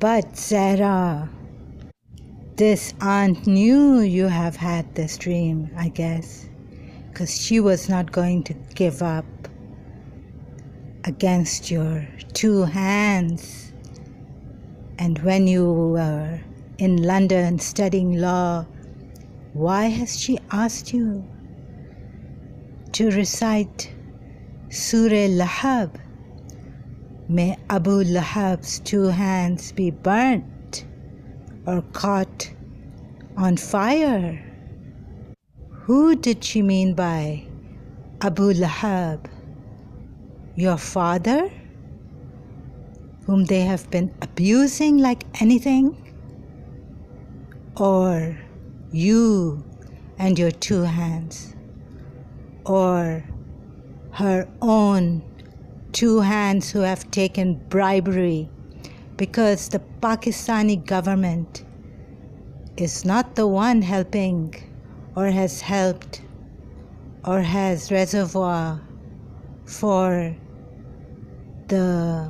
But Sarah, this aunt knew you have had this dream, I guess, because she was not going to give up against your two hands. And when you were in London studying law, why has she asked you to recite Surah Lahab? May Abu Lahab's two hands be burnt or caught on fire. Who did she mean by Abu Lahab? Your father, whom they have been abusing like anything? Or you and your two hands? Or her own two hands who have taken bribery, because the Pakistani government is not the one helping or has helped or has reservoir for the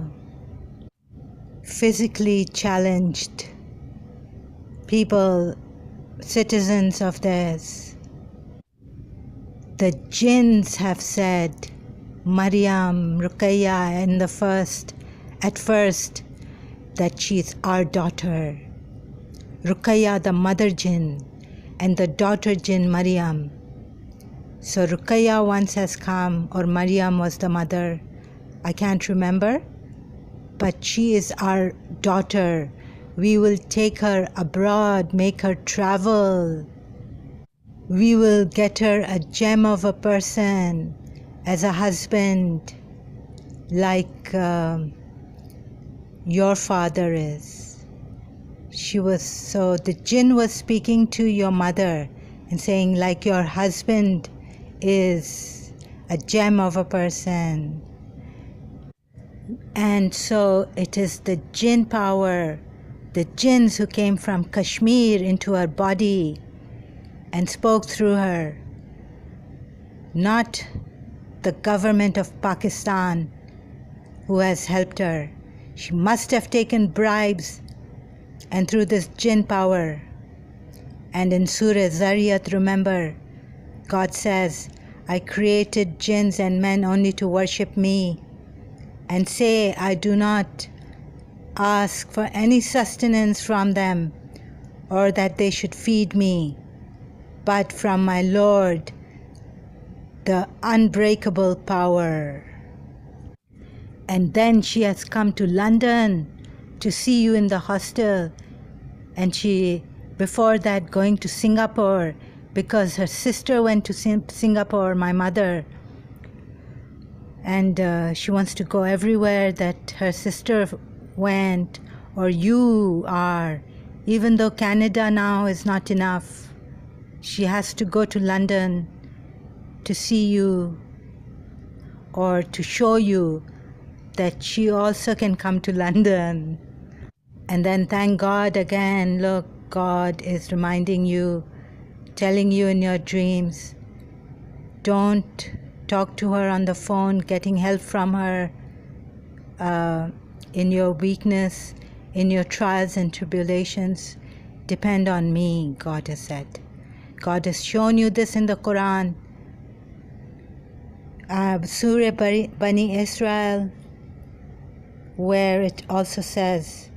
physically challenged people, citizens of theirs. The jinns have said, Maryam, Ruqayya at first, that she's our daughter. Ruqayya, the mother jinn, and the daughter jinn, Maryam. So Ruqayya once has come, or Maryam was the mother, I can't remember, but she is our daughter. We will take her abroad, make her travel. We will get her a gem of a person as a husband, like your father is. So the jinn was speaking to your mother and saying, like your husband is a gem of a person. And so it is the jinn power, the jinns who came from Kashmir into her body and spoke through her, not the government of Pakistan who has helped her. She must have taken bribes, and through this jinn power. And in Surah Zariyat, remember, God says, I created jinns and men only to worship me, and say, I do not ask for any sustenance from them or that they should feed me, but from my Lord, the unbreakable power. And then she has come to London to see you in the hostel, and she, before that, going to Singapore, because her sister went to Singapore, my mother, and she wants to go everywhere that her sister went, or you are. Even though Canada now is not enough, she has to go to London to see you, or to show you that she also can come to London. And then thank God again, look, God is reminding you, telling you in your dreams, don't talk to her on the phone, getting help from her in your weakness, in your trials and tribulations. Depend on me, God has said. God has shown you this in the Quran. Surah Bani Israel, where it also says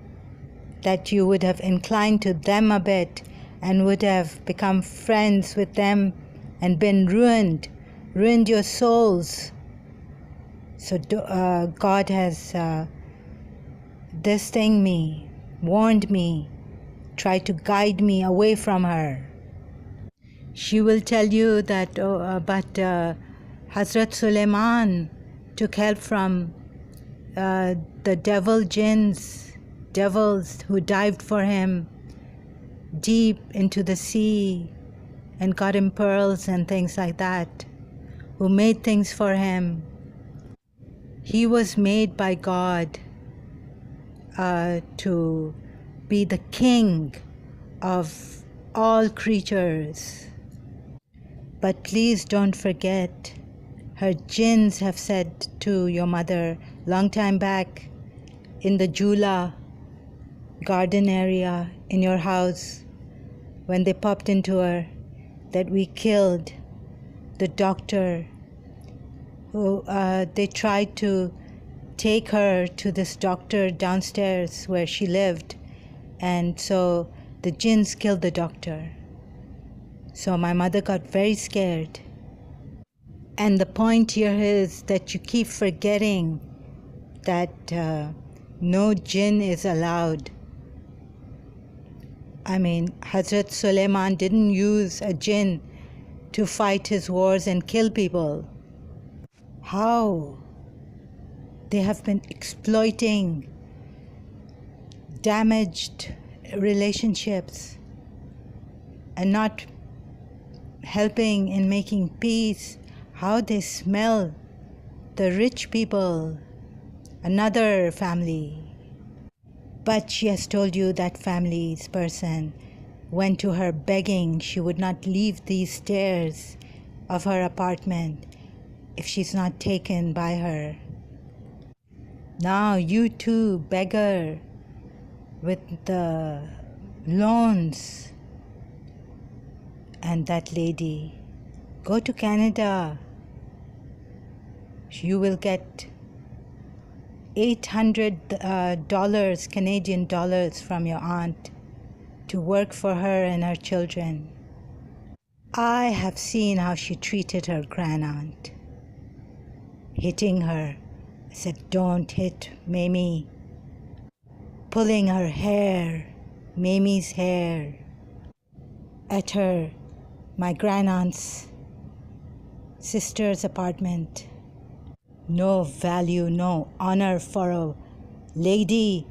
that you would have inclined to them a bit and would have become friends with them and been ruined your souls. So God has warned me, tried to guide me away from her. She will tell you that, but Hazrat Suleiman took help from the devils who dived for him deep into the sea and got him pearls and things like that, who made things for him. He was made by God to be the king of all creatures. But please don't forget, her jinns have said to your mother long time back in the Jula, garden area in your house when they popped into her, that we killed the doctor who they tried to take her to this doctor downstairs where she lived, and so the jinns killed the doctor. So my mother got very scared. And the point here is that you keep forgetting that no jinn is allowed. I mean, Hazrat Suleiman didn't use a jinn to fight his wars and kill people. How? They have been exploiting damaged relationships and not helping in making peace. How they smell the rich people, another family. But she has told you that family's person went to her begging she would not leave these stairs of her apartment if she's not taken by her. Now you too, beggar with the loans, and that lady, go to Canada. You will get $800 Canadian dollars from your aunt to work for her and her children. I have seen how she treated her grandaunt, hitting her. I said, don't hit Mamie. Pulling her hair, Mamie's hair, at her, my grandaunt's sister's apartment. No value, no honor for a lady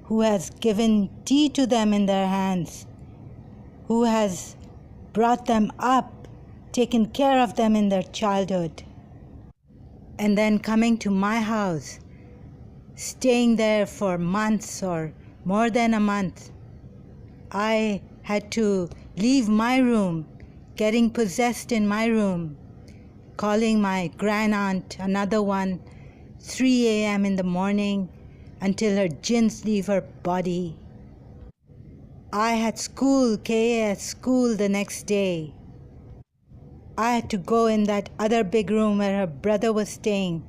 who has given tea to them in their hands, who has brought them up, taken care of them in their childhood, and then coming to my house, staying there for months or more than a month. I had to leave my room, getting possessed in my room, calling my grandaunt, another one, 3 a.m. in the morning until her jinns leave her body. I had school, KAS school the next day. I had to go in that other big room where her brother was staying,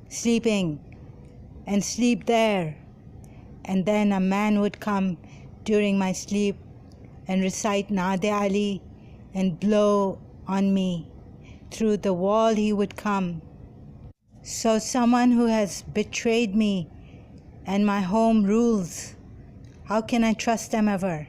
sleeping, and sleep there. And then a man would come during my sleep and recite Naade Ali and blow on me. Through the wall he would come. So someone who has betrayed me and my home rules, how can I trust them ever?